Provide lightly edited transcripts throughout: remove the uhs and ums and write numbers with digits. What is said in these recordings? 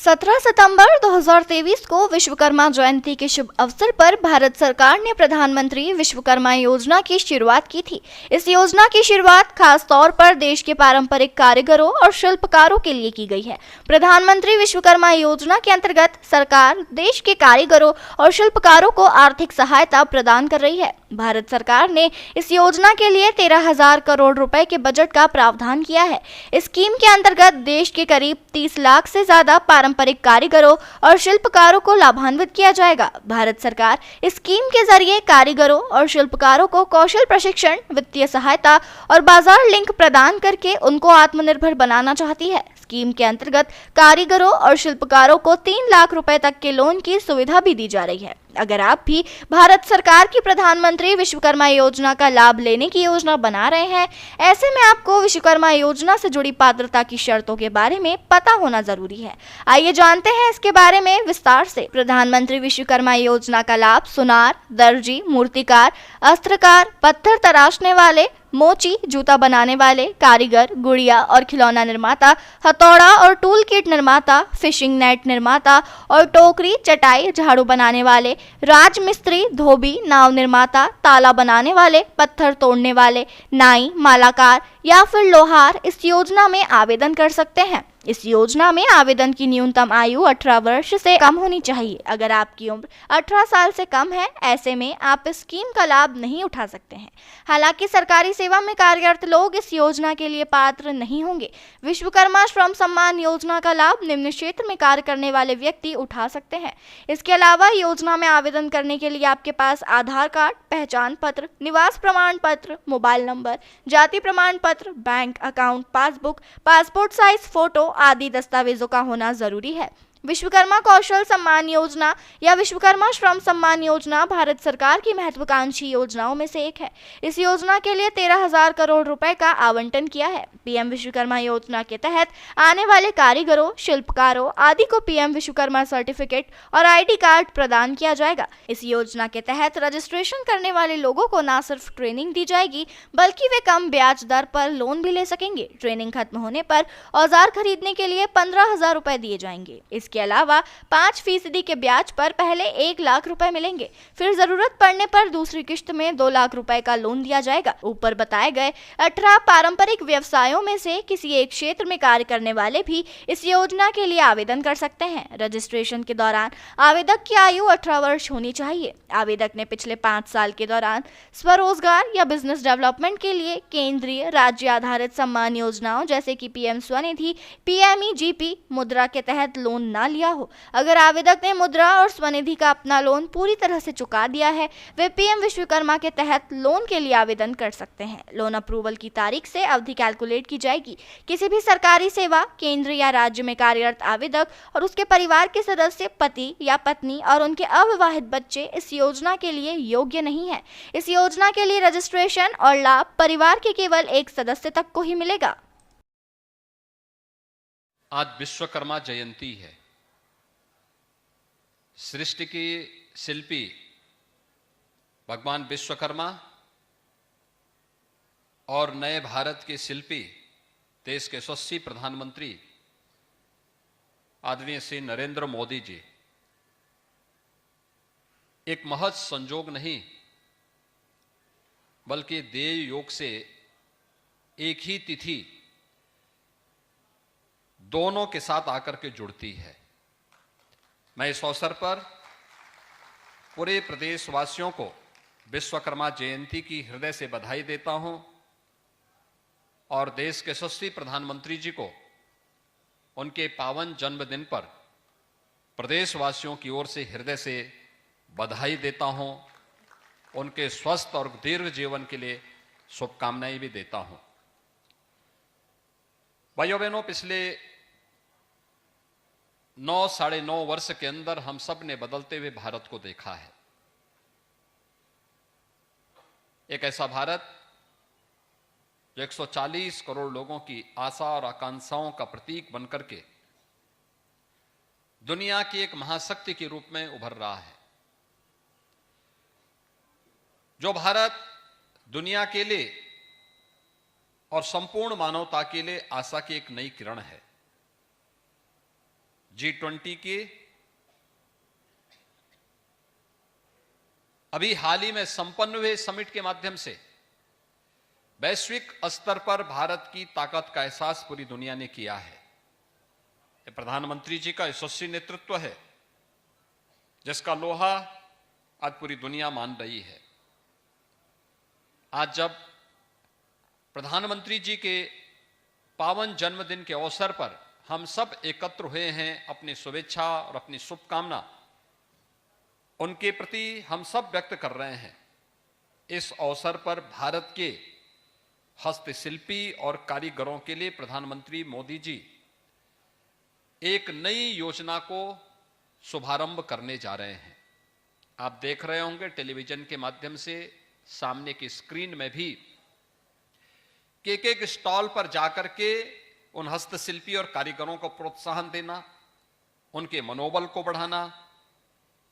17 सितंबर 2023 को विश्वकर्मा जयंती के शुभ अवसर पर भारत सरकार ने प्रधानमंत्री विश्वकर्मा योजना की शुरुआत की थी। इस योजना की शुरुआत खास तौर पर देश के पारंपरिक कारीगरों और शिल्पकारों के लिए की गई है। प्रधानमंत्री विश्वकर्मा योजना के अंतर्गत सरकार देश के कारीगरों और शिल्पकारों को आर्थिक सहायता प्रदान कर रही है। भारत सरकार ने इस योजना के लिए 13,000 करोड़ रुपए के बजट का प्रावधान किया है। इस स्कीम के अंतर्गत देश के करीब 30 लाख से ज्यादा पारंपरिक कारीगरों और शिल्पकारों को लाभान्वित किया जाएगा। भारत सरकार इस स्कीम के जरिए कारीगरों और शिल्पकारों को कौशल प्रशिक्षण, वित्तीय सहायता और बाजार लिंक प्रदान करके उनको आत्मनिर्भर बनाना चाहती है। स्कीम के अंतर्गत कारीगरों और शिल्पकारों को 3 लाख रुपए तक के लोन की सुविधा भी दी जा रही है। अगर आप भी भारत सरकार की प्रधानमंत्री विश्वकर्मा योजना का लाभ लेने की योजना बना रहे हैं, ऐसे में आपको विश्वकर्मा योजना से जुड़ी पात्रता की शर्तों के बारे में पता होना जरूरी है। आइए जानते हैं इसके बारे में विस्तार से। प्रधानमंत्री विश्वकर्मा योजना का लाभ सुनार, दर्जी, मूर्तिकार, अस्त्रकार, पत्थर तराशने वाले, मोची, जूता बनाने वाले, कारीगर, गुड़िया और खिलौना निर्माता, हथौड़ा और टूल किट निर्माता, फिशिंग नेट निर्माता और टोकरी, चटाई, झाड़ू बनाने वाले, राजमिस्त्री, धोबी, नाव निर्माता, ताला बनाने वाले, पत्थर तोड़ने वाले, नाई, मालाकार या फिर लोहार इस योजना में आवेदन कर सकते हैं। इस योजना में आवेदन की न्यूनतम आयु 18 वर्ष से कम होनी चाहिए। अगर आपकी उम्र 18 साल से कम है, ऐसे में आप इस स्कीम का लाभ नहीं उठा सकते हैं। हालांकि सरकारी सेवा में कार्यरत लोग इस योजना के लिए पात्र नहीं होंगे। विश्वकर्मा श्रम सम्मान योजना का लाभ निम्न क्षेत्र में कार्य करने वाले व्यक्ति उठा सकते हैं। इसके अलावा योजना में आवेदन करने के लिए आपके पास आधार कार्ड, पहचान पत्र, निवास प्रमाण पत्र, मोबाइल नंबर, जाति प्रमाण पत्र, bank account passbook, passport size photo आदि दस्तावेजों का होना जरूरी है। विश्वकर्मा कौशल सम्मान योजना या विश्वकर्मा श्रम सम्मान योजना भारत सरकार की महत्वाकांक्षी योजनाओं में से एक है। इस योजना के लिए 13,000 करोड़ रुपए का आवंटन किया है। पीएम विश्वकर्मा योजना के तहत आने वाले कारीगरों, शिल्पकारों आदि को पीएम विश्वकर्मा सर्टिफिकेट और आईडी कार्ड प्रदान किया जाएगा। इस योजना के तहत रजिस्ट्रेशन करने वाले लोगों को न सिर्फ ट्रेनिंग दी जाएगी, बल्कि वे कम ब्याज दर पर लोन भी ले सकेंगे। ट्रेनिंग खत्म होने पर औजार खरीदने के लिए 15,000 रुपए दिए जाएंगे। इसके अलावा 5% के ब्याज पर पहले 1 लाख रुपए मिलेंगे, फिर जरूरत पड़ने पर दूसरी किश्त में 2 लाख रुपए का लोन दिया जाएगा। ऊपर बताए गए 18 पारंपरिक व्यवसायों में से किसी एक क्षेत्र में कार्य करने वाले भी इस योजना के लिए आवेदन कर सकते हैं। रजिस्ट्रेशन के दौरान आवेदक की आयु 18 वर्ष होनी चाहिए। आवेदक ने पिछले 5 साल के दौरान स्वरोजगार या बिजनेस डेवलपमेंट के लिए केंद्रीय राज्य आधारित सम्मान योजनाओं जैसे कि पीएम स्वनिधि, पीएमईजीपी, मुद्रा के तहत लोन न लिया हो। अगर आवेदक ने मुद्रा और स्वनिधि का अपना लोन पूरी तरह से चुका दिया है, वे पीएम विश्वकर्मा के तहत लोन के लिए आवेदन कर सकते हैं। लोन अप्रूवल की तारीख से अवधि कैलकुलेट की जाएगी। किसी भी सरकारी सेवा, केंद्र या राज्य में कार्यरत आवेदक और उसके परिवार के सदस्य, पति या पत्नी और उनके अविवाहित बच्चे इस योजना के लिए योग्य नहीं है। इस योजना के लिए रजिस्ट्रेशन और लाभ परिवार के केवल एक सदस्य तक को ही मिलेगा। आज विश्वकर्मा जयंती है। सृष्टि की शिल्पी भगवान विश्वकर्मा और नए भारत के शिल्पी देश के यशस्वी प्रधानमंत्री आदरणीय श्री नरेंद्र मोदी जी एक महज संजोग नहीं, बल्कि देव योग से एक ही तिथि दोनों के साथ आकर के जुड़ती है। मैं इस अवसर पर पूरे प्रदेशवासियों को विश्वकर्मा जयंती की हृदय से बधाई देता हूं और देश के यशस्वी प्रधानमंत्री जी को उनके पावन जन्मदिन पर प्रदेशवासियों की ओर से हृदय से बधाई देता हूं। उनके स्वस्थ और दीर्घ जीवन के लिए शुभकामनाएं भी देता हूं। भाइयों बहनों, पिछले 9 - 9.5 वर्ष के अंदर हम सब ने बदलते हुए भारत को देखा है। एक ऐसा भारत जो 140 करोड़ लोगों की आशा और आकांक्षाओं का प्रतीक बनकर के दुनिया की एक महाशक्ति के रूप में उभर रहा है। जो भारत दुनिया के लिए और संपूर्ण मानवता के लिए आशा की एक नई किरण है। G20 के अभी हाल ही में संपन्न हुए समिट के माध्यम से वैश्विक स्तर पर भारत की ताकत का एहसास पूरी दुनिया ने किया है। ये प्रधानमंत्री जी का यशस्वी नेतृत्व है, जिसका लोहा आज पूरी दुनिया मान रही है। आज जब प्रधानमंत्री जी के पावन जन्मदिन के अवसर पर हम सब एकत्र हुए हैं, अपनी शुभेच्छा और अपनी शुभकामना उनके प्रति हम सब व्यक्त कर रहे हैं। इस अवसर पर भारत के हस्तशिल्पी और कारीगरों के लिए प्रधानमंत्री मोदी जी एक नई योजना को शुभारंभ करने जा रहे हैं। आप देख रहे होंगे टेलीविजन के माध्यम से सामने की स्क्रीन में भी कि एक एक स्टॉल पर जाकर के उन हस्तशिल्पी और कारीगरों को प्रोत्साहन देना, उनके मनोबल को बढ़ाना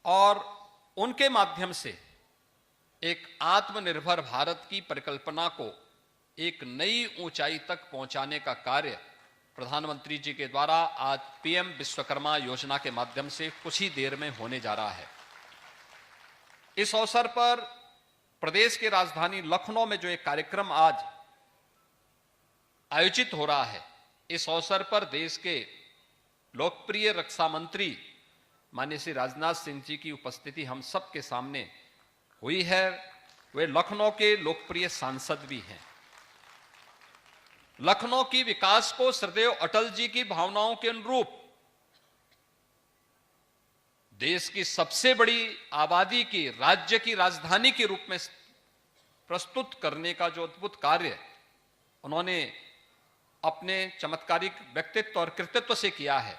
और उनके माध्यम से एक आत्मनिर्भर भारत की परिकल्पना को एक नई ऊंचाई तक पहुंचाने का कार्य प्रधानमंत्री जी के द्वारा आज पीएम विश्वकर्मा योजना के माध्यम से कुछ ही देर में होने जा रहा है। इस अवसर पर प्रदेश की राजधानी लखनऊ में जो एक कार्यक्रम आज आयोजित हो रहा है, इस अवसर पर देश के लोकप्रिय रक्षा मंत्री माननीय श्री राजनाथ सिंह जी की उपस्थिति हम सबके सामने हुई है। वे लखनऊ के लोकप्रिय सांसद भी हैं। लखनऊ की विकास को सदैव अटल जी की भावनाओं के अनुरूप देश की सबसे बड़ी आबादी की राज्य की राजधानी के रूप में प्रस्तुत करने का जो अद्भुत कार्य उन्होंने अपने चमत्कारिक व्यक्तित्व और कृतित्व से किया है,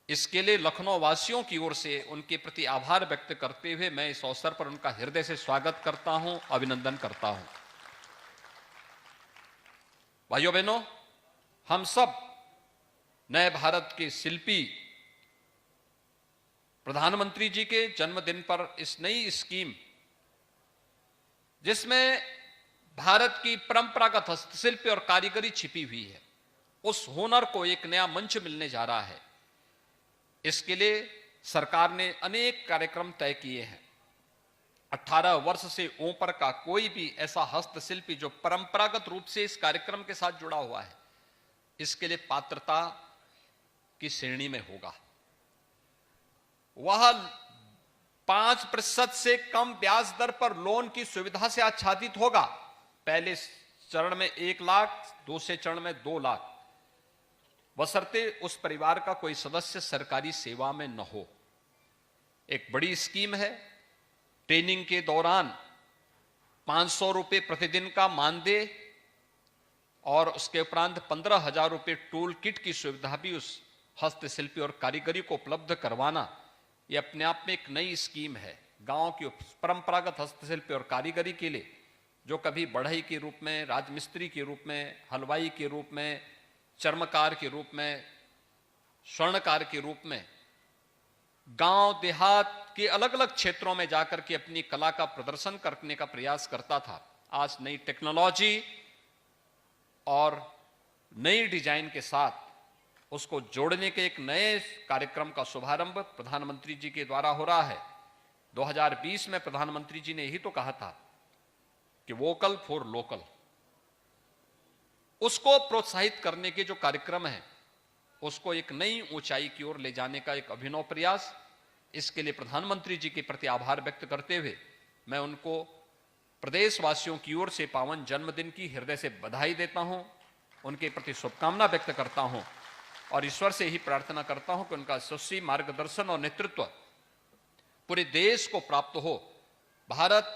इसके लिए लखनऊ वासियों की ओर से उनके प्रति आभार व्यक्त करते हुए मैं इस अवसर पर उनका हृदय से स्वागत करता हूं, अभिनंदन करता हूं। भाइयों बहनों, हम सब नए भारत के शिल्पी प्रधानमंत्री जी के जन्मदिन पर इस नई स्कीम, जिसमें भारत की परंपरागत हस्तशिल्प और कारीगरी छिपी हुई है, उस हुनर को एक नया मंच मिलने जा रहा है। इसके लिए सरकार ने अनेक कार्यक्रम तय किए हैं। 18 वर्ष से ऊपर का कोई भी ऐसा हस्तशिल्पी जो परंपरागत रूप से इस कार्यक्रम के साथ जुड़ा हुआ है, इसके लिए पात्रता की श्रेणी में होगा। वह 5% से कम ब्याज दर पर लोन की सुविधा से आच्छादित होगा। पहले चरण में 1 लाख, दूसरे चरण में 2 लाख, बशर्ते उस परिवार का कोई सदस्य सरकारी सेवा में न हो। एक बड़ी स्कीम है। ट्रेनिंग के दौरान 500 रुपये प्रतिदिन का मानदेय और उसके उपरांत 15,000 रुपये टूल किट की सुविधा भी उस हस्तशिल्पी और कारीगरी को उपलब्ध करवाना, यह अपने आप में एक नई स्कीम है। गांव की परंपरागत हस्तशिल्पी और कारीगरी के लिए जो कभी बढ़ई के रूप में, राजमिस्त्री के रूप में, हलवाई के रूप में, चर्मकार के रूप में, स्वर्णकार के रूप में गांव देहात के अलग अलग क्षेत्रों में जाकर के अपनी कला का प्रदर्शन करने का प्रयास करता था, आज नई टेक्नोलॉजी और नई डिजाइन के साथ उसको जोड़ने के एक नए कार्यक्रम का शुभारंभ प्रधानमंत्री जी के द्वारा हो रहा है। 2020 में प्रधानमंत्री जी ने यही तो कहा था कि वोकल फॉर लोकल, उसको प्रोत्साहित करने के जो कार्यक्रम है उसको एक नई ऊंचाई की ओर ले जाने का एक अभिनव प्रयास। इसके लिए प्रधानमंत्री जी के प्रति आभार व्यक्त करते हुए मैं उनको प्रदेशवासियों की ओर से पावन जन्मदिन की हृदय से बधाई देता हूं, उनके प्रति शुभकामना व्यक्त करता हूं और ईश्वर से ही प्रार्थना करता हूं कि उनका यशस्वी मार्गदर्शन और नेतृत्व पूरे देश को प्राप्त हो। भारत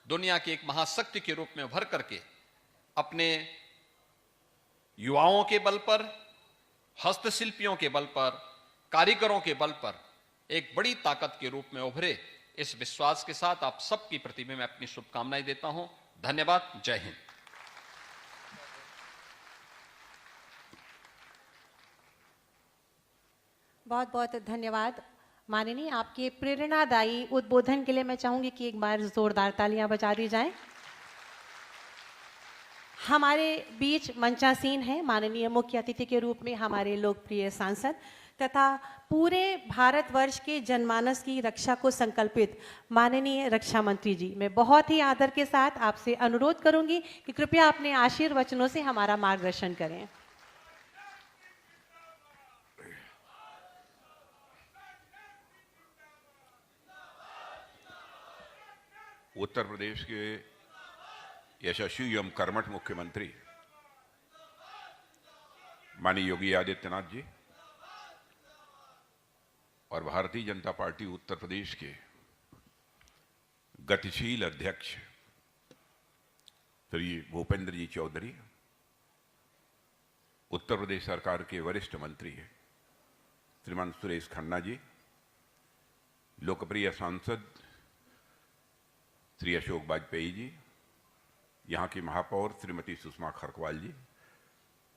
दुनिया की एक महाशक्ति के रूप में उभर करके अपने युवाओं के बल पर, हस्तशिल्पियों के बल पर, कारीगरों के बल पर एक बड़ी ताकत के रूप में उभरे, इस विश्वास के साथ आप सबकी प्रति में मैं अपनी शुभकामनाएं देता हूं। धन्यवाद। जय हिंद। बहुत बहुत धन्यवाद माननीय, आपके प्रेरणादायी उद्बोधन के लिए मैं चाहूंगी कि एक बार जोरदार तालियां बजा दी जाएं। हमारे बीच मंचासीन है माननीय मुख्य अतिथि के रूप में हमारे लोकप्रिय सांसद तथा पूरे भारतवर्ष के जनमानस की रक्षा को संकल्पित माननीय रक्षा मंत्री जी। मैं बहुत ही आदर के साथ आपसे अनुरोध करूंगी कि कृपया अपने आशीर्वचनों से हमारा मार्गदर्शन करें। उत्तर प्रदेश के यशस्वी एवं कर्मठ मुख्यमंत्री माननीय योगी आदित्यनाथ जी और भारतीय जनता पार्टी उत्तर प्रदेश के गतिशील अध्यक्ष श्री भूपेंद्र जी चौधरी, उत्तर प्रदेश सरकार के वरिष्ठ मंत्री श्रीमान सुरेश खन्ना जी, लोकप्रिय सांसद श्री अशोक वाजपेयी जी, यहाँ की महापौर श्रीमती सुषमा खरकवाल जी,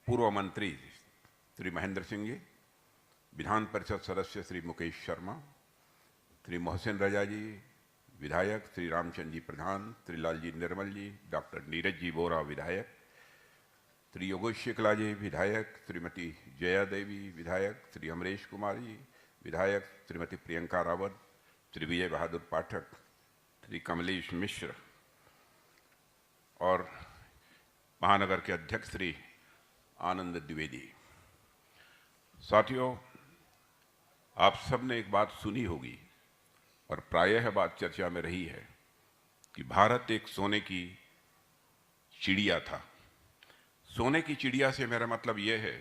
पूर्व मंत्री श्री महेंद्र सिंह जी, विधान परिषद सदस्य श्री मुकेश शर्मा, श्री मोहसिन रजा जी, विधायक श्री रामचंद्र जी प्रधान, श्री लालजी निर्मल जी, डॉक्टर नीरज जी बोरा विधायक, श्री योगेश शुक्ला जी विधायक, श्रीमती जया देवी विधायक, श्री अमरेश कुमार जी विधायक, श्रीमती प्रियंका रावत, श्री विजय बहादुर पाठक, श्री कमलेश मिश्र और महानगर के अध्यक्ष श्री आनंद द्विवेदी। साथियों, आप सबने एक बात सुनी होगी और प्रायः बात चर्चा में रही है कि भारत एक सोने की चिड़िया था। सोने की चिड़िया से मेरा मतलब यह है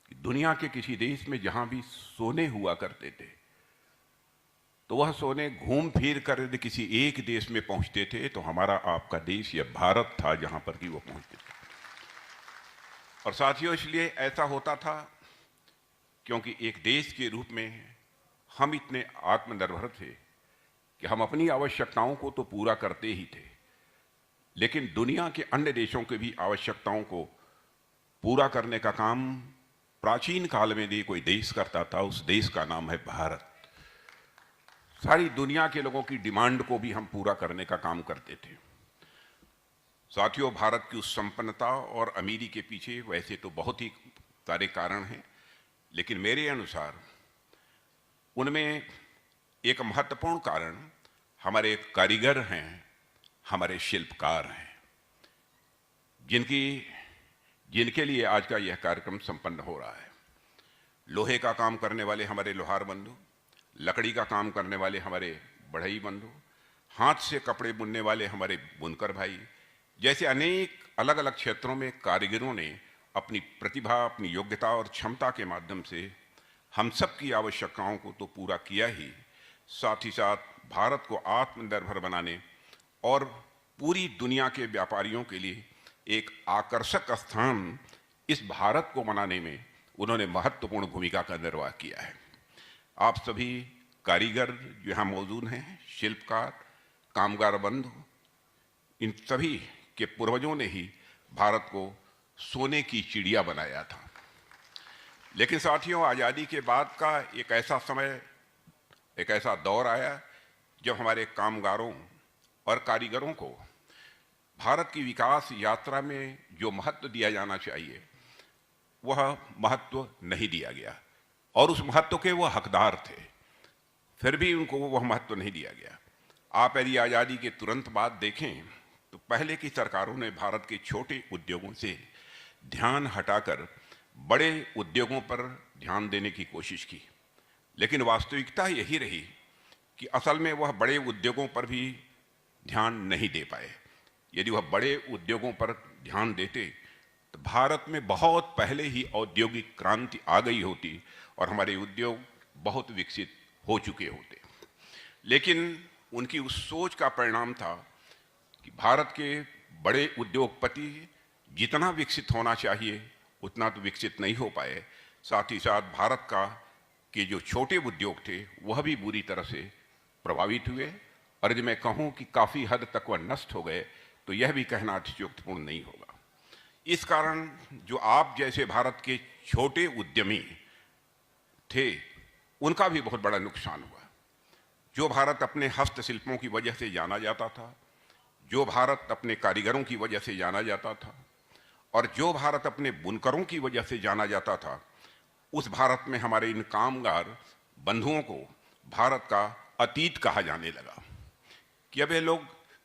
कि दुनिया के किसी देश में जहां भी सोने हुआ करते थे तो वह सोने घूम फिर कर यदि किसी एक देश में पहुंचते थे तो हमारा आपका देश यह भारत था जहां पर कि वो पहुंचते थे। और साथियों, इसलिए ऐसा होता था क्योंकि एक देश के रूप में हम इतने आत्मनिर्भर थे कि हम अपनी आवश्यकताओं को तो पूरा करते ही थे, लेकिन दुनिया के अन्य देशों के भी आवश्यकताओं को पूरा करने का काम प्राचीन काल में भी कोई देश करता था। उस देश का नाम है भारत। सारी दुनिया के लोगों की डिमांड को भी हम पूरा करने का काम करते थे। साथियों, भारत की उस संपन्नता और अमीरी के पीछे वैसे तो बहुत ही सारे कारण हैं, लेकिन मेरे अनुसार उनमें एक महत्वपूर्ण कारण हमारे कारीगर हैं, हमारे शिल्पकार हैं, जिनके लिए आज का यह कार्यक्रम संपन्न हो रहा है। लोहे का काम करने वाले हमारे लोहार बंधु, लकड़ी का काम करने वाले हमारे बढ़ई बंधु, हाथ से कपड़े बुनने वाले हमारे बुनकर भाई, जैसे अनेक अलग अलग क्षेत्रों में कारीगरों ने अपनी प्रतिभा, अपनी योग्यता और क्षमता के माध्यम से हम सब की आवश्यकताओं को तो पूरा किया ही, साथ ही साथ भारत को आत्मनिर्भर बनाने और पूरी दुनिया के व्यापारियों के लिए एक आकर्षक स्थान इस भारत को बनाने में उन्होंने महत्वपूर्ण भूमिका का निर्वाह किया है। आप सभी कारीगर जो यहाँ मौजूद हैं, शिल्पकार, कामगार बंधु, इन सभी के पूर्वजों ने ही भारत को सोने की चिड़िया बनाया था। लेकिन साथियों, आज़ादी के बाद का एक ऐसा समय, एक ऐसा दौर आया जब हमारे कामगारों और कारीगरों को भारत की विकास यात्रा में जो महत्व दिया जाना चाहिए वह महत्व नहीं दिया गया, और उस महत्व के वो हकदार थे, फिर भी उनको वह महत्व नहीं दिया गया। आप यदि आज़ादी के तुरंत बाद देखें तो पहले की सरकारों ने भारत के छोटे उद्योगों से ध्यान हटाकर बड़े उद्योगों पर ध्यान देने की कोशिश की, लेकिन वास्तविकता यही रही कि असल में वह बड़े उद्योगों पर भी ध्यान नहीं दे पाए। यदि वह बड़े उद्योगों पर ध्यान देते तो भारत में बहुत पहले ही औद्योगिक क्रांति आ गई होती और हमारे उद्योग बहुत विकसित हो चुके होते। लेकिन उनकी उस सोच का परिणाम था कि भारत के बड़े उद्योगपति जितना विकसित होना चाहिए उतना तो विकसित नहीं हो पाए, साथ ही साथ भारत के जो छोटे उद्योग थे वह भी बुरी तरह से प्रभावित हुए, और यदि मैं कहूँ कि काफ़ी हद तक वह नष्ट हो गए तो यह भी कहना अतिशयोक्तिपूर्ण नहीं होगा। इस कारण जो आप जैसे भारत के छोटे उद्यमी थे उनका भी बहुत बड़ा नुकसान हुआ। जो भारत अपने हस्तशिल्पों की वजह से जाना जाता था, जो भारत अपने कारीगरों की वजह से जाना जाता था और जो भारत अपने बुनकरों की वजह से जाना जाता था, उस भारत में हमारे इन कामगार बंधुओं को भारत का अतीत कहा जाने लगा कि अब ये लोग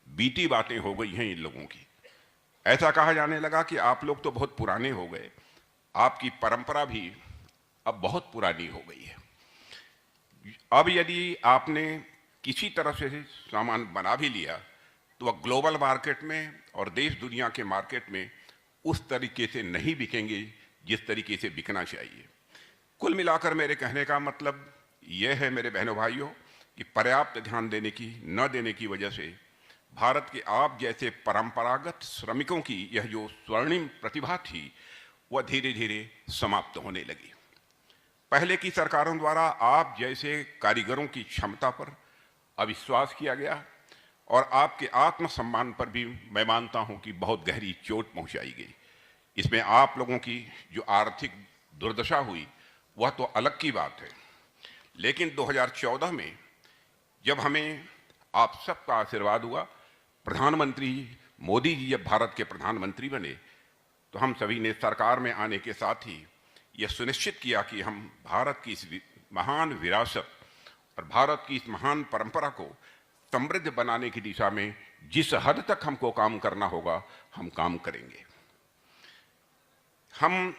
बीती बातें हो गई हैं इन लोगों की। ऐसा कहा जाने लगा कि आप लोग तो बहुत पुराने हो गए, आपकी परंपरा भी अब बहुत पुरानी हो गई है। अब यदि आपने किसी तरह से सामान बना भी लिया तो वह ग्लोबल मार्केट में और देश दुनिया के मार्केट में उस तरीके से नहीं बिकेंगे जिस तरीके से बिकना चाहिए। कुल मिलाकर मेरे कहने का मतलब यह है मेरे बहनों भाइयों कि पर्याप्त ध्यान देने की न देने की वजह से भारत के आप जैसे परंपरागत श्रमिकों की यह जो स्वर्णिम प्रतिभा थी वह धीरे धीरे समाप्त होने लगी। पहले की सरकारों द्वारा आप जैसे कारीगरों की क्षमता पर अविश्वास किया गया और आपके आत्मसम्मान पर भी मैं मानता हूं कि बहुत गहरी चोट पहुंचाई गई। इसमें आप लोगों की जो आर्थिक दुर्दशा हुई वह तो अलग की बात है, लेकिन 2014 में जब हमें आप सबका आशीर्वाद हुआ, प्रधानमंत्री मोदी जी जब भारत के प्रधानमंत्री बने, तो हम सभी ने सरकार में आने के साथ ही यह सुनिश्चित किया कि हम भारत की इस महान विरासत और भारत की इस महान परंपरा को समृद्ध बनाने की दिशा में जिस हद तक हमको काम करना होगा हम काम करेंगे। हम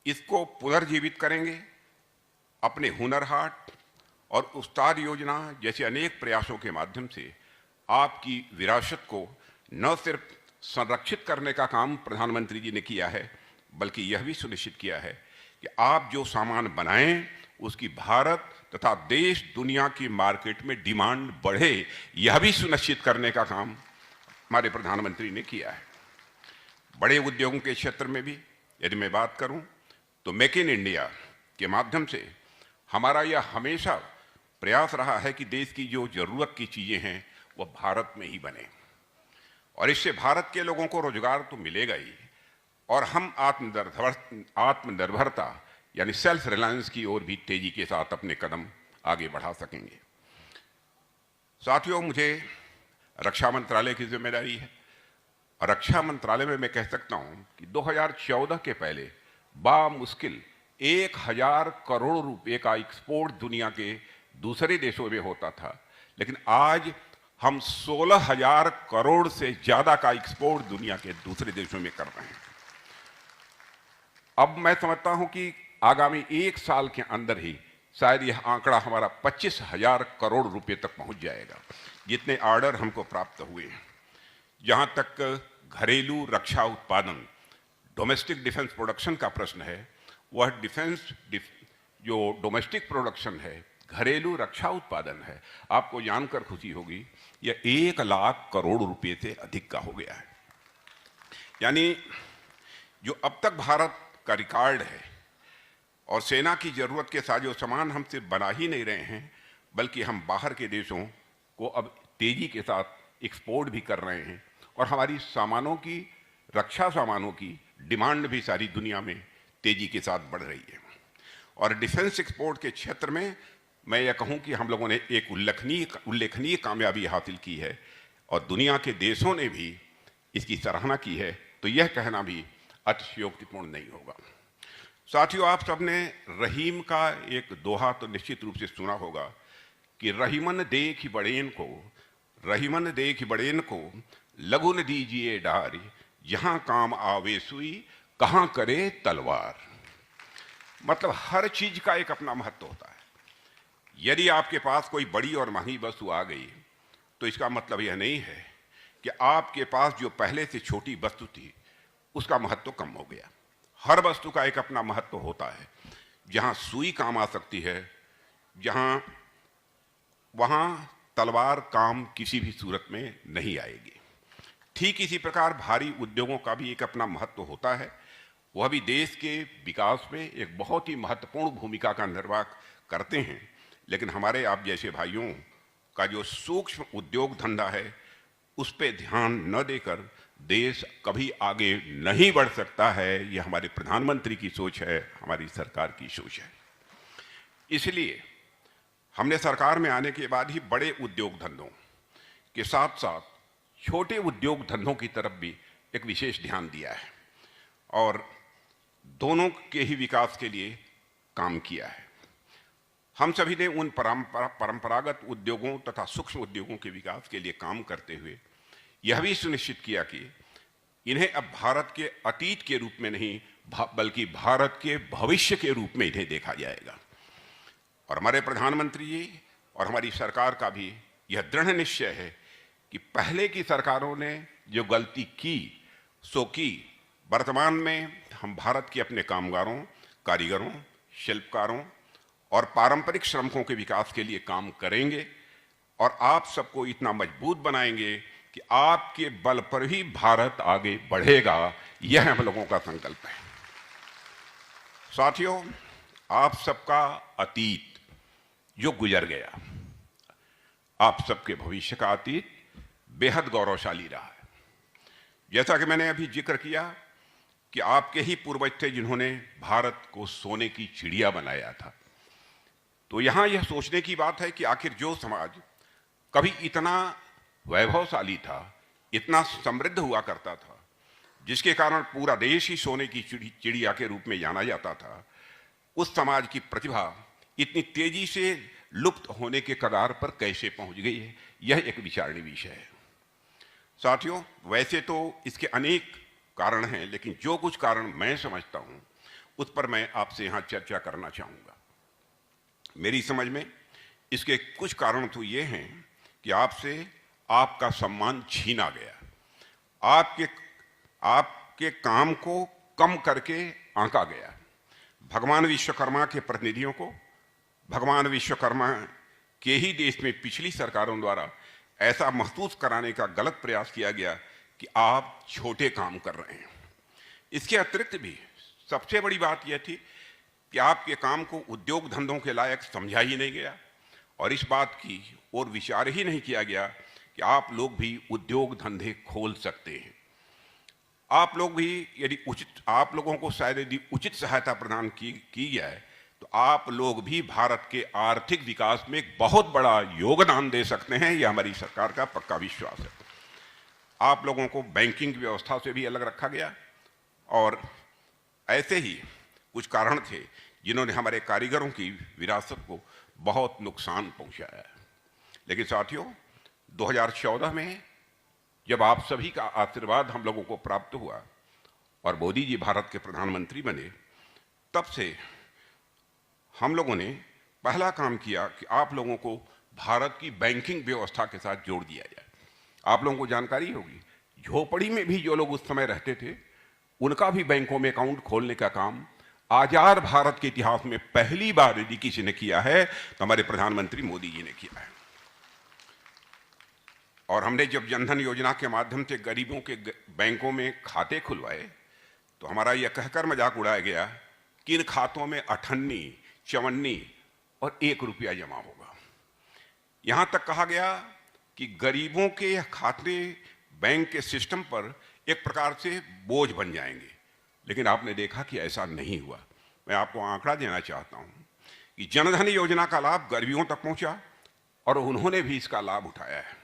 इसको पुनर्जीवित करेंगे। अपने हुनर हाट और उस्ताद योजना जैसे अनेक प्रयासों के माध्यम से आपकी विरासत को न सिर्फ संरक्षित करने का काम प्रधानमंत्री जी ने किया है, बल्कि यह भी सुनिश्चित किया है कि आप जो सामान बनाएं उसकी भारत तथा देश दुनिया की मार्केट में डिमांड बढ़े, यह भी सुनिश्चित करने का काम हमारे प्रधानमंत्री ने किया है। बड़े उद्योगों के क्षेत्र में भी यदि मैं बात करूं तो मेक इन इंडिया के माध्यम से हमारा यह हमेशा प्रयास रहा है कि देश की जो जरूरत की चीजें हैं वह भारत में ही बने और इससे भारत के लोगों को रोजगार तो मिलेगा ही और हम आत्मनिर्भरता यानी सेल्फ रिलायंस की ओर भी तेजी के साथ अपने कदम आगे बढ़ा सकेंगे। साथियों, मुझे रक्षा मंत्रालय की जिम्मेदारी है और रक्षा मंत्रालय में मैं कह सकता हूं कि 2014 के पहले बामुश्किल 1000 करोड़ रुपए का एक्सपोर्ट दुनिया के दूसरे देशों में होता था, लेकिन आज हम 16,000 करोड़ से ज्यादा का एक्सपोर्ट दुनिया के दूसरे देशों में कर रहे हैं। अब मैं समझता हूं कि आगामी 1 साल के अंदर ही शायद यह आंकड़ा हमारा 25,000 करोड़ रुपए तक पहुंच जाएगा, जितने ऑर्डर हमको प्राप्त हुए हैं। जहां तक घरेलू रक्षा उत्पादन डोमेस्टिक डिफेंस प्रोडक्शन का प्रश्न है, वह जो डोमेस्टिक प्रोडक्शन है, घरेलू रक्षा उत्पादन है, आपको जानकर खुशी होगी यह 1 लाख करोड़ रुपए से अधिक का हो गया है। यानी जो अब तक भारत का रिकॉर्ड है और सेना की जरूरत के साथ जो सामान हम सिर्फ बना ही नहीं रहे हैं, बल्कि हम बाहर के देशों को अब तेजी के साथ एक्सपोर्ट भी कर रहे हैं और हमारी सामानों की रक्षा सामानों की डिमांड भी सारी दुनिया में तेजी के साथ बढ़ रही है। और डिफेंस एक्सपोर्ट के क्षेत्र में मैं यह कहूं कि हम लोगों ने एक उल्लेखनीय कामयाबी हासिल की है और दुनिया के देशों ने भी इसकी सराहना की है, तो यह कहना भी अतिशयोक्तिपूर्ण नहीं होगा। साथियों, आप सबने रहीम का एक दोहा तो निश्चित रूप से सुना होगा कि रहीमन देखि बड़ेन को लघुन दीजिए डारी, जहां काम आवे सुई कहां करे तलवार। मतलब हर चीज का एक अपना महत्व होता है। यदि आपके पास कोई बड़ी और महंगी वस्तु आ गई तो इसका मतलब यह नहीं है कि आपके पास जो पहले से छोटी वस्तु थी उसका महत्व कम हो गया। हर वस्तु का एक अपना महत्व होता है। जहां सुई काम आ सकती है, वहां तलवार काम किसी भी सूरत में नहीं आएगी। ठीक इसी प्रकार भारी उद्योगों का भी एक अपना महत्व होता है। वह भी देश के विकास में एक बहुत ही महत्वपूर्ण भूमिका का निर्वाह करते हैं, लेकिन हमारे आप जैसे भाइयों का जो सूक्ष्म उद्योग धंधा है उस पर ध्यान न देकर देश कभी आगे नहीं बढ़ सकता है। यह हमारे प्रधानमंत्री की सोच है, हमारी सरकार की सोच है। इसलिए हमने सरकार में आने के बाद ही बड़े उद्योग धंधों के साथ साथ छोटे उद्योग धंधों की तरफ भी एक विशेष ध्यान दिया है और दोनों के ही विकास के लिए काम किया है। हम सभी ने उन परंपरागत उद्योगों तथा सूक्ष्म उद्योगों के विकास के लिए काम करते हुए यह भी सुनिश्चित किया कि इन्हें अब भारत के अतीत के रूप में नहीं बल्कि भारत के भविष्य के रूप में इन्हें देखा जाएगा। और हमारे प्रधानमंत्री जी और हमारी सरकार का भी यह दृढ़ निश्चय है कि पहले की सरकारों ने जो गलती की सो की, वर्तमान में हम भारत के अपने कामगारों, कारीगरों, शिल्पकारों और पारंपरिक श्रमिकों के विकास के लिए काम करेंगे और आप सबको इतना मजबूत बनाएंगे कि आपके बल पर ही भारत आगे बढ़ेगा। यह हम लोगों का संकल्प है। साथियों, आप सबका अतीत जो गुजर गया, आप सबके भविष्य का अतीत बेहद गौरवशाली रहा है। जैसा कि मैंने अभी जिक्र किया कि आपके ही पूर्वज थे जिन्होंने भारत को सोने की चिड़िया बनाया था, तो यहां यह सोचने की बात है कि आखिर जो समाज कभी इतना वैभवशाली था, इतना समृद्ध हुआ करता था, जिसके कारण पूरा देश ही सोने की चिड़िया के रूप में जाना जाता था, उस समाज की प्रतिभा इतनी तेजी से लुप्त होने के कगार पर कैसे पहुंच गई है, यह एक विचारणीय विषय है। साथियों, वैसे तो इसके अनेक कारण हैं, लेकिन जो कुछ कारण मैं समझता हूं उस पर मैं आपसे यहां चर्चा करना चाहूंगा। मेरी समझ में इसके कुछ कारण तो ये हैं कि आपसे आपका सम्मान छीना गया, आपके काम को कम करके आंका गया। भगवान विश्वकर्मा के प्रतिनिधियों को भगवान विश्वकर्मा के ही देश में पिछली सरकारों द्वारा ऐसा महसूस कराने का गलत प्रयास किया गया कि आप छोटे काम कर रहे हैं। इसके अतिरिक्त भी सबसे बड़ी बात यह थी कि आपके काम को उद्योग धंधों के लायक समझा ही नहीं गया और इस बात की ओर विचार ही नहीं किया गया कि आप लोग भी उद्योग धंधे खोल सकते हैं। आप लोग भी यदि आप लोगों को शायद यदि उचित सहायता प्रदान की जाए तो आप लोग भी भारत के आर्थिक विकास में एक बहुत बड़ा योगदान दे सकते हैं। यह हमारी सरकार का पक्का विश्वास है। आप लोगों को बैंकिंग व्यवस्था से भी अलग रखा गया और ऐसे ही कुछ कारण थे जिन्होंने हमारे कारीगरों की विरासत को बहुत नुकसान पहुंचाया। लेकिन साथियों, 2014 में जब आप सभी का आशीर्वाद हम लोगों को प्राप्त हुआ और मोदी जी भारत के प्रधानमंत्री बने, तब से हम लोगों ने पहला काम किया कि आप लोगों को भारत की बैंकिंग व्यवस्था के साथ जोड़ दिया जाए। आप लोगों को जानकारी होगी, झोपड़ी में भी जो लोग उस समय रहते थे उनका भी बैंकों में अकाउंट खोलने का काम आजाद भारत के इतिहास में पहली बार यदि किसी ने किया है तो हमारे प्रधानमंत्री मोदी जी ने किया है। और हमने जब जनधन योजना के माध्यम से गरीबों के बैंकों में खाते खुलवाए तो हमारा यह कहकर मजाक उड़ाया गया कि इन खातों में 58, 54 और 1 रुपया जमा होगा। यहां तक कहा गया कि गरीबों के यह खाते बैंक के सिस्टम पर एक प्रकार से बोझ बन जाएंगे। लेकिन आपने देखा कि ऐसा नहीं हुआ। मैं आपको आंकड़ा देना चाहता हूं कि जनधन योजना का लाभ गरीबों तक पहुंचा और उन्होंने भी इसका लाभ उठाया है।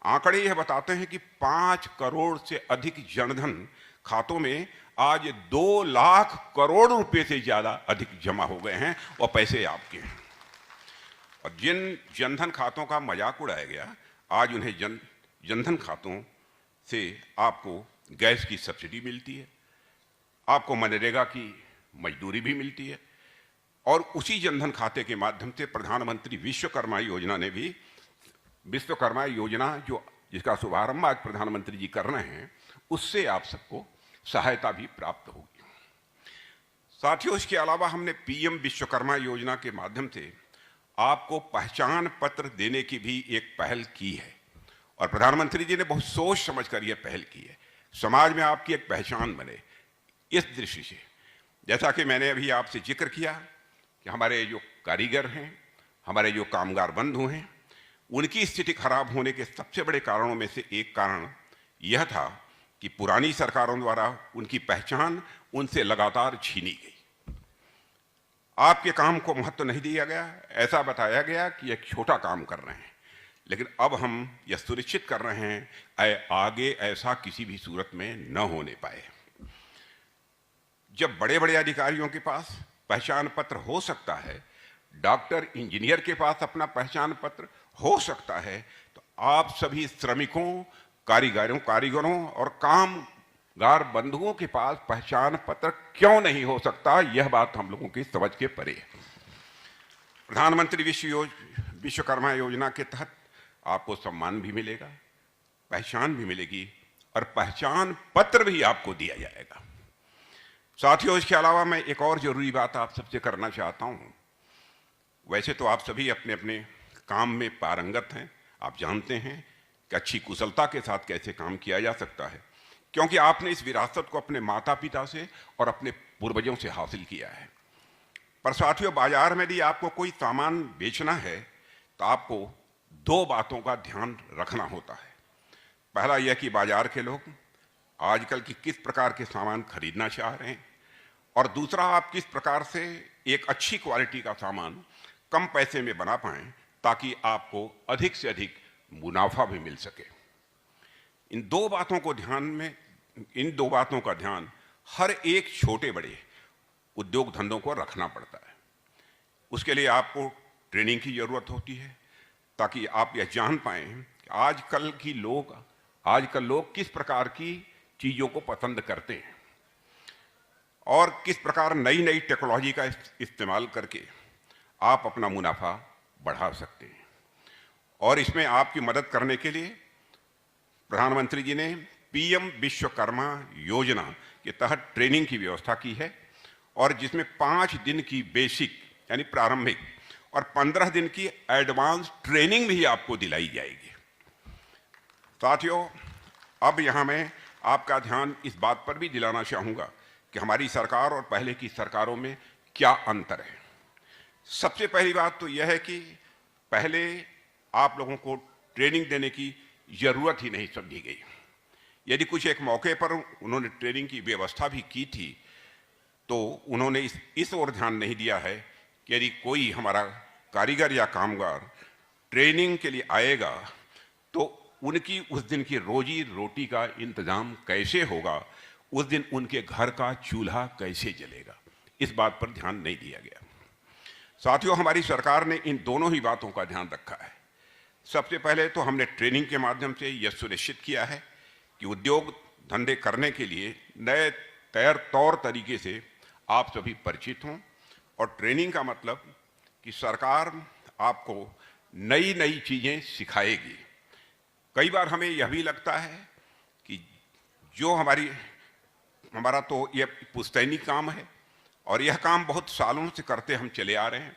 आंकड़े यह बताते हैं कि 5 करोड़ से अधिक जनधन खातों में आज 2 लाख करोड़ रुपए से ज्यादा अधिक जमा हो गए हैं और पैसे आपके हैं। और जिन जनधन खातों का मजाक उड़ाया गया, आज उन्हें जनधन खातों से आपको गैस की सब्सिडी मिलती है, आपको मनरेगा की मजदूरी भी मिलती है और उसी जनधन खाते के माध्यम से प्रधानमंत्री विश्वकर्मा योजना ने भी विश्वकर्मा योजना जो जिसका शुभारंभ आज प्रधानमंत्री जी कर रहे हैं, उससे आप सबको सहायता भी प्राप्त होगी। साथियों, इसके अलावा हमने पीएम विश्वकर्मा योजना के माध्यम से आपको पहचान पत्र देने की भी एक पहल की है और प्रधानमंत्री जी ने बहुत सोच समझकर यह पहल की है। समाज में आपकी एक पहचान बने, इस दृष्टि से जैसा कि मैंने अभी आपसे जिक्र किया कि हमारे जो कारीगर हैं, हमारे जो कामगार बंधु हैं, उनकी स्थिति खराब होने के सबसे बड़े कारणों में से एक कारण यह था कि पुरानी सरकारों द्वारा उनकी पहचान उनसे लगातार छीनी गई। आपके काम को महत्व नहीं दिया गया, ऐसा बताया गया कि एक छोटा काम कर रहे हैं। लेकिन अब हम यह सुनिश्चित कर रहे हैं आगे ऐसा किसी भी सूरत में न होने पाए। जब बड़े बड़े अधिकारियों के पास पहचान पत्र हो सकता है, डॉक्टर इंजीनियर के पास अपना पहचान पत्र हो सकता है, तो आप सभी श्रमिकों, कारीगरों और कामगार बंधुओं के पास पहचान पत्र क्यों नहीं हो सकता? यह बात हम लोगों की समझ के परे है। प्रधानमंत्री विश्वकर्मा योजना के तहत आपको सम्मान भी मिलेगा, पहचान भी मिलेगी और पहचान पत्र भी आपको दिया जाएगा। साथियों, इसके अलावा मैं एक और जरूरी बात आप सबसे करना चाहता हूं। वैसे तो आप सभी अपने अपने काम में पारंगत हैं, आप जानते हैं कि अच्छी कुशलता के साथ कैसे काम किया जा सकता है, क्योंकि आपने इस विरासत को अपने माता पिता से और अपने पूर्वजों से हासिल किया है। पर साथियों, बाजार में यदि आपको कोई सामान बेचना है तो आपको दो बातों का ध्यान रखना होता है। पहला यह कि बाजार के लोग आजकल की किस प्रकार के सामान खरीदना चाह रहे हैं, और दूसरा आप किस प्रकार से एक अच्छी क्वालिटी का सामान कम पैसे में बना पाएं ताकि आपको अधिक से अधिक मुनाफा भी मिल सके। इन दो बातों का ध्यान हर एक छोटे बड़े उद्योग धंधों को रखना पड़ता है। उसके लिए आपको ट्रेनिंग की जरूरत होती है ताकि आप यह जान पाएं कि आजकल लोग किस प्रकार की चीजों को पसंद करते हैं और किस प्रकार नई नई टेक्नोलॉजी का इस्तेमाल करके आप अपना मुनाफा बढ़ा सकते हैं। और इसमें आपकी मदद करने के लिए प्रधानमंत्री जी ने पीएम विश्वकर्मा योजना के तहत ट्रेनिंग की व्यवस्था की है, और जिसमें 5 दिन की बेसिक यानी प्रारंभिक और 15 दिन की एडवांस ट्रेनिंग भी आपको दिलाई जाएगी। साथियों, अब यहां मैं आपका ध्यान इस बात पर भी दिलाना चाहूंगा कि हमारी सरकार और पहले की सरकारों में क्या अंतर है। सबसे पहली बात तो यह है कि पहले आप लोगों को ट्रेनिंग देने की जरूरत ही नहीं समझी गई। यदि कुछ एक मौके पर उन्होंने ट्रेनिंग की व्यवस्था भी की थी तो उन्होंने इस ओर ध्यान नहीं दिया है कि यदि कोई हमारा कारीगर या कामगार ट्रेनिंग के लिए आएगा तो उनकी उस दिन की रोजी रोटी का इंतजाम कैसे होगा, उस दिन उनके घर का चूल्हा कैसे जलेगा, इस बात पर ध्यान नहीं दिया गया। साथियों, हमारी सरकार ने इन दोनों ही बातों का ध्यान रखा है। सबसे पहले तो हमने ट्रेनिंग के माध्यम से यह सुनिश्चित किया है कि उद्योग धंधे करने के लिए नए तौर तरीके से आप सभी परिचित हों, और ट्रेनिंग का मतलब कि सरकार आपको नई नई चीजें सिखाएगी। कई बार हमें यह भी लगता है कि जो हमारा तो यह पुश्तैनी काम है और यह काम बहुत सालों से करते हम चले आ रहे हैं,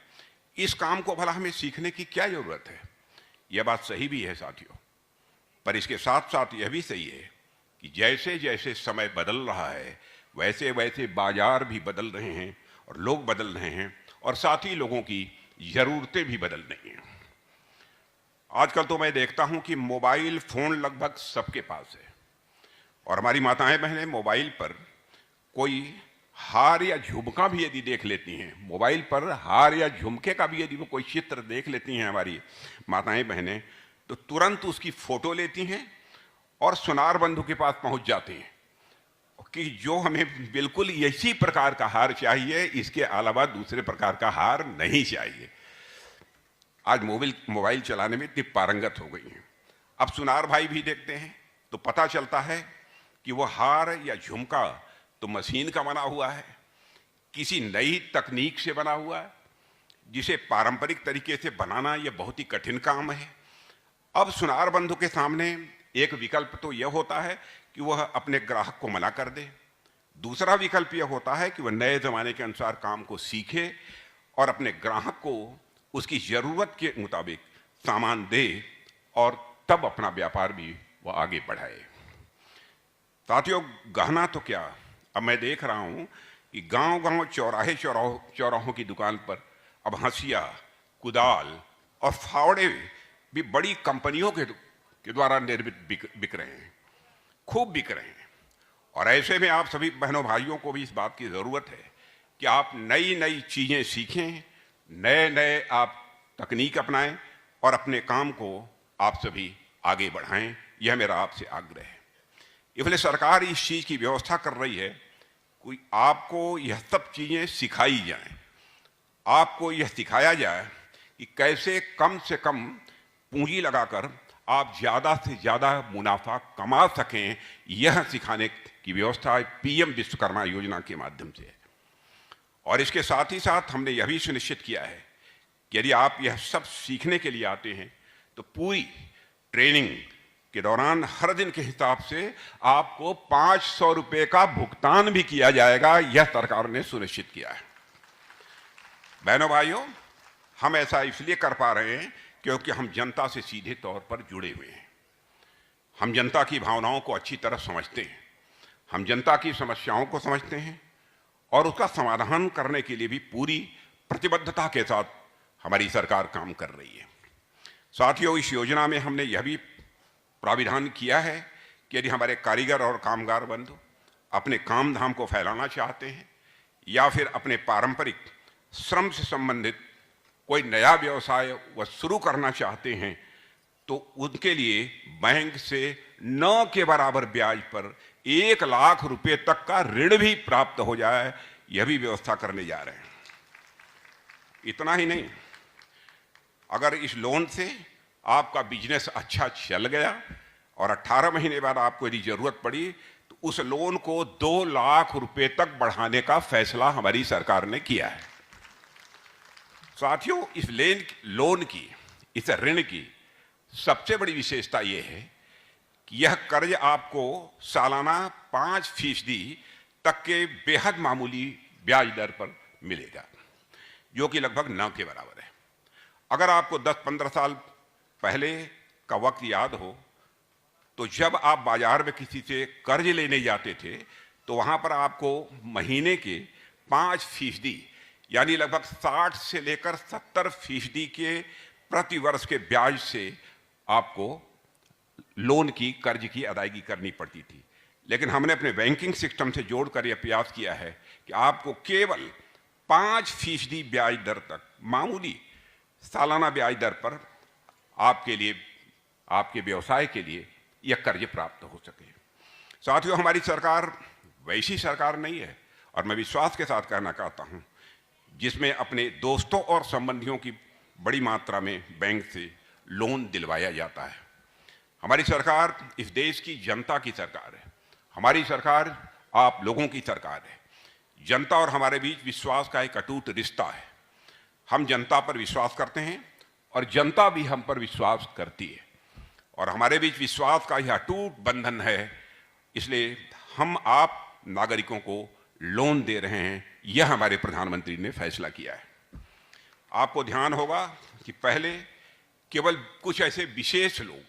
इस काम को भला हमें सीखने की क्या जरूरत है। यह बात सही भी है साथियों, पर इसके साथ साथ यह भी सही है कि जैसे जैसे समय बदल रहा है वैसे वैसे बाजार भी बदल रहे हैं और लोग बदल रहे हैं, और साथ ही लोगों की जरूरतें भी बदल रही हैं। आजकल तो मैं देखता हूं कि मोबाइल फोन लगभग सबके पास है, और हमारी माताएं बहनें मोबाइल पर कोई हार या झुमका भी यदि देख लेती हैं, मोबाइल पर हार या झुमके का भी यदि वो कोई चित्र देख लेती हैं हमारी माताएं बहनें, तो तुरंत उसकी फोटो लेती हैं और सुनार बंधु के पास पहुंच जाती हैं कि जो हमें बिल्कुल इसी प्रकार का हार चाहिए, इसके अलावा दूसरे प्रकार का हार नहीं चाहिए। आज मोबाइल चलाने में इतनी पारंगत हो गई हैं। अब सुनार भाई भी देखते हैं तो पता चलता है कि वो हार या झुमका तो मशीन का बना हुआ है, किसी नई तकनीक से बना हुआ है, जिसे पारंपरिक तरीके से बनाना यह बहुत ही कठिन काम है। अब सुनार बंधु के सामने एक विकल्प तो यह होता है कि वह अपने ग्राहक को मना कर दे, दूसरा विकल्प यह होता है कि वह नए जमाने के अनुसार काम को सीखे और अपने ग्राहक को उसकी जरूरत के मुताबिक सामान दे और तब अपना व्यापार भी वह आगे बढ़ाए। साथियों, गहना तो क्या, अब मैं देख रहा हूं कि गांव-गांव चौराहों की दुकान पर अब हंसिया, कुदाल और फावड़े भी बड़ी कंपनियों के द्वारा निर्मित बिक रहे हैं, खूब बिक रहे हैं। और ऐसे में आप सभी बहनों भाइयों को भी इस बात की जरूरत है कि आप नई नई चीजें सीखें, नए नए आप तकनीक अपनाएं और अपने काम को आप सभी आगे बढ़ाएं, यह मेरा आपसे आग्रह है। इसलिए सरकार इस चीज की व्यवस्था कर रही है, कोई आपको यह सब चीजें सिखाई जाएं, आपको यह सिखाया जाए कि कैसे कम से कम पूंजी लगाकर आप ज्यादा से ज्यादा मुनाफा कमा सकें। यह सिखाने की व्यवस्था पीएम विश्वकर्मा योजना के माध्यम से है। और इसके साथ ही साथ हमने यह भी सुनिश्चित किया है कि यदि आप यह सब सीखने के लिए आते हैं तो पूरी ट्रेनिंग के दौरान हर दिन के हिसाब से आपको 500 रुपए का भुगतान भी किया जाएगा। यह सरकार ने सुनिश्चित किया है। बहनों भाइयों, हम ऐसा इसलिए कर पा रहे हैं क्योंकि हम जनता से सीधे तौर पर जुड़े हुए हैं। हम जनता की भावनाओं को अच्छी तरह समझते हैं, हम जनता की समस्याओं को समझते हैं और उसका समाधान करने के लिए भी पूरी प्रतिबद्धता के साथ हमारी सरकार काम कर रही है। साथियों, इस योजना में हमने यह भी प्राविधान किया है कि यदि हमारे कारीगर और कामगार बंधु अपने काम धाम को फैलाना चाहते हैं या फिर अपने पारंपरिक श्रम से संबंधित कोई नया व्यवसाय वह शुरू करना चाहते हैं तो उनके लिए बैंक से 9 के बराबर ब्याज पर 1 लाख रुपए तक का ऋण भी प्राप्त हो जाए, यह भी व्यवस्था करने जा रहे हैं। इतना ही नहीं, अगर इस लोन से आपका बिजनेस अच्छा चल गया और 18 महीने बाद आपको यदि जरूरत पड़ी तो उस लोन को 2 लाख रुपए तक बढ़ाने का फैसला हमारी सरकार ने किया है। साथियों, इस लोन की, इस ऋण की सबसे बड़ी विशेषता यह है कि यह कर्ज आपको सालाना 5% तक के बेहद मामूली ब्याज दर पर मिलेगा, जो कि लगभग 9 के बराबर है। अगर आपको 10-15 साल पहले का वक्त याद हो तो जब आप बाजार में किसी से कर्ज लेने जाते थे तो वहां पर आपको महीने के 5% यानी लगभग 60 से लेकर 70% के प्रति वर्ष के ब्याज से आपको लोन की, कर्ज की अदायगी करनी पड़ती थी। लेकिन हमने अपने बैंकिंग सिस्टम से जोड़कर यह प्रयास किया है कि आपको केवल 5% ब्याज दर तक, मामूली सालाना ब्याज दर पर आपके लिए, आपके व्यवसाय के लिए यह कर्ज प्राप्त हो सके। साथियों, हमारी सरकार वैसी सरकार नहीं है, और मैं विश्वास के साथ कहना चाहता हूं, जिसमें अपने दोस्तों और संबंधियों की बड़ी मात्रा में बैंक से लोन दिलवाया जाता है। हमारी सरकार इस देश की जनता की सरकार है। हमारी सरकार आप लोगों की सरकार है। जनता और हमारे बीच विश्वास का एक अटूट रिश्ता है। हम जनता पर विश्वास करते हैं और जनता भी हम पर विश्वास करती है, और हमारे बीच विश्वास का यह अटूट बंधन है। इसलिए हम आप नागरिकों को लोन दे रहे हैं, यह हमारे प्रधानमंत्री ने फैसला किया है। आपको ध्यान होगा कि पहले केवल कुछ ऐसे विशेष लोग,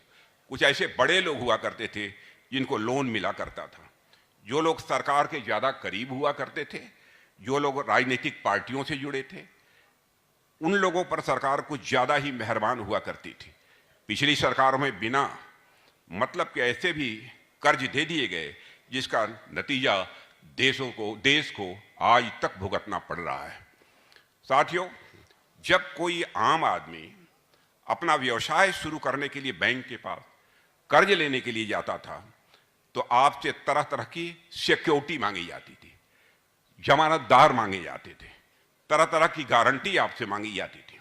कुछ ऐसे बड़े लोग हुआ करते थे जिनको लोन मिला करता था। जो लोग सरकार के ज्यादा करीब हुआ करते थे, जो लोग राजनीतिक पार्टियों से जुड़े थे, उन लोगों पर सरकार कुछ ज्यादा ही मेहरबान हुआ करती थी। पिछली सरकारों में बिना मतलब के ऐसे भी कर्ज दे दिए गए जिसका नतीजा देश को आज तक भुगतना पड़ रहा है। साथियों, जब कोई आम आदमी अपना व्यवसाय शुरू करने के लिए बैंक के पास कर्ज लेने के लिए जाता था तो आपसे तरह तरह की सिक्योरिटी मांगी जाती थी, जमानतदार मांगे जाते थे, तरह तरह की गारंटी आपसे मांगी जाती थी,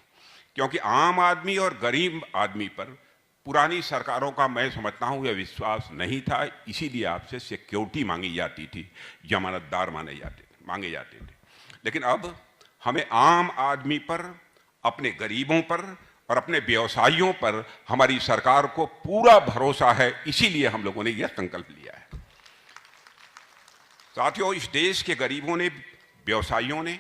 क्योंकि आम आदमी और गरीब आदमी पर पुरानी सरकारों का, मैं समझता हूं, यह विश्वास नहीं था। इसीलिए आपसे सिक्योरिटी मांगी जाती थी, जमानतदार मांगे जाते थे। लेकिन अब हमें आम आदमी पर, अपने गरीबों पर और अपने व्यवसायियों पर हमारी सरकार को पूरा भरोसा है। इसीलिए हम लोगों ने यह संकल्प लिया है। साथियों, इस देश के गरीबों ने, व्यवसायियों ने,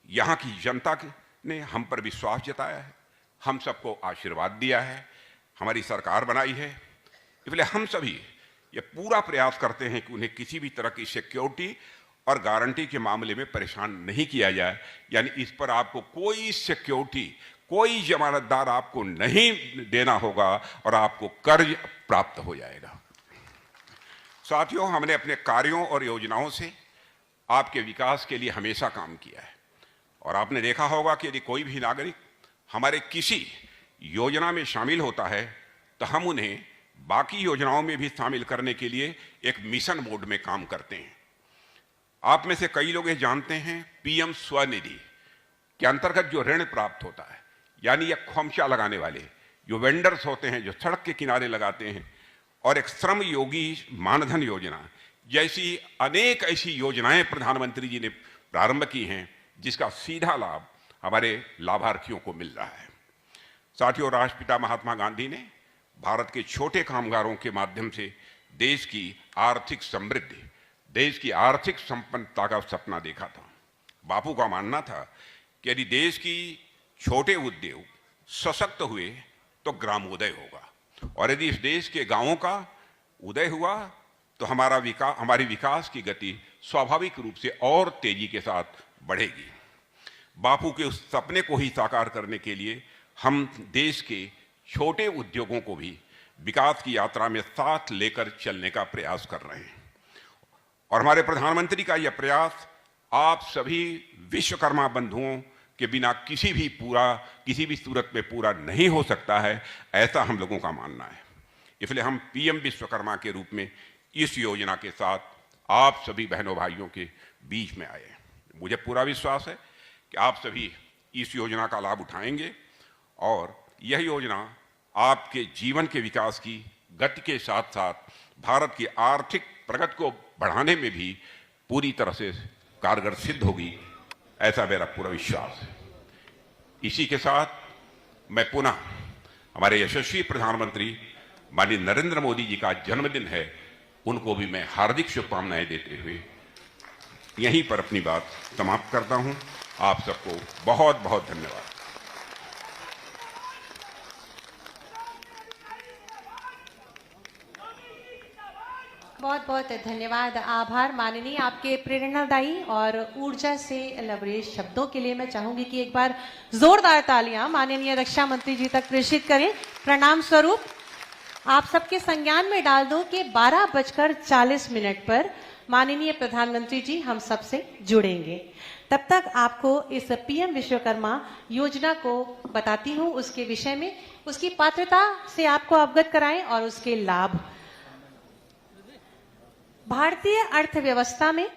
यहां की जनता ने हम पर विश्वास जताया है, हम सबको आशीर्वाद दिया है, हमारी सरकार बनाई है। इसलिए हम सभी ये पूरा प्रयास करते हैं कि उन्हें किसी भी तरह की सिक्योरिटी और गारंटी के मामले में परेशान नहीं किया जाए। यानी इस पर आपको कोई सिक्योरिटी, कोई जमानतदार आपको नहीं देना होगा और आपको कर्ज प्राप्त हो जाएगा। साथियों, हमने अपने कार्यों और योजनाओं से आपके विकास के लिए हमेशा काम किया है, और आपने देखा होगा कि यदि कोई भी नागरिक हमारे किसी योजना में शामिल होता है तो हम उन्हें बाकी योजनाओं में भी शामिल करने के लिए एक मिशन मोड में काम करते हैं। आप में से कई लोग ये जानते हैं, पीएम स्वनिधि के अंतर्गत जो ऋण प्राप्त होता है, यानी ये खोमचा लगाने वाले जो वेंडर्स होते हैं, जो सड़क के किनारे लगाते हैं, और एक श्रम योगी मानधन योजना जैसी अनेक ऐसी योजनाएं प्रधानमंत्री जी ने प्रारंभ की हैं, जिसका सीधा लाभ हमारे लाभार्थियों को मिल रहा है। साथियों, राष्ट्रपिता महात्मा गांधी ने भारत के छोटे कामगारों के माध्यम से देश की आर्थिक समृद्धि, देश की आर्थिक संपन्नता का सपना देखा था। बापू का मानना था कि यदि देश की छोटे उद्योग सशक्त हुए तो ग्रामोदय होगा, और यदि इस देश के गांवों का उदय हुआ तो हमारी विकास की गति स्वाभाविक रूप से और तेजी के साथ बढ़ेगी। बापू के उस सपने को ही साकार करने के लिए हम देश के छोटे उद्योगों को भी विकास की यात्रा में साथ लेकर चलने का प्रयास कर रहे हैं। और हमारे प्रधानमंत्री का यह प्रयास आप सभी विश्वकर्मा बंधुओं के बिना किसी भी सूरत में पूरा नहीं हो सकता है, ऐसा हम लोगों का मानना है। इसलिए हम पीएम विश्वकर्मा के रूप में इस योजना के साथ आप सभी बहनों भाइयों के बीच में आए। मुझे पूरा विश्वास है कि आप सभी इस योजना का लाभ उठाएंगे और यह योजना आपके जीवन के विकास की गति के साथ साथ भारत की आर्थिक प्रगति को बढ़ाने में भी पूरी तरह से कारगर सिद्ध होगी, ऐसा मेरा पूरा विश्वास है। इसी के साथ मैं पुनः हमारे यशस्वी प्रधानमंत्री माननीय नरेंद्र मोदी जी का जन्मदिन है, उनको भी मैं हार्दिक शुभकामनाएं देते हुए यहीं पर अपनी बात समाप्त करता हूं। आप सबको बहुत बहुत धन्यवाद। बहुत बहुत धन्यवाद, आभार माननीय, आपके प्रेरणादायी और ऊर्जा से लबरेज शब्दों के लिए मैं चाहूंगी कि एक बार जोरदार तालियां माननीय रक्षा मंत्री जी तक प्रेषित करें। प्रणाम स्वरूप आप सबके संज्ञान में डाल दूं कि 12:40 पर माननीय प्रधानमंत्री जी हम सबसे जुड़ेंगे। तब तक आपको इस पीएम विश्वकर्मा योजना को बताती हूं, उसके विषय में, उसकी पात्रता से आपको अवगत कराएं और उसके लाभ। भारतीय अर्थव्यवस्था में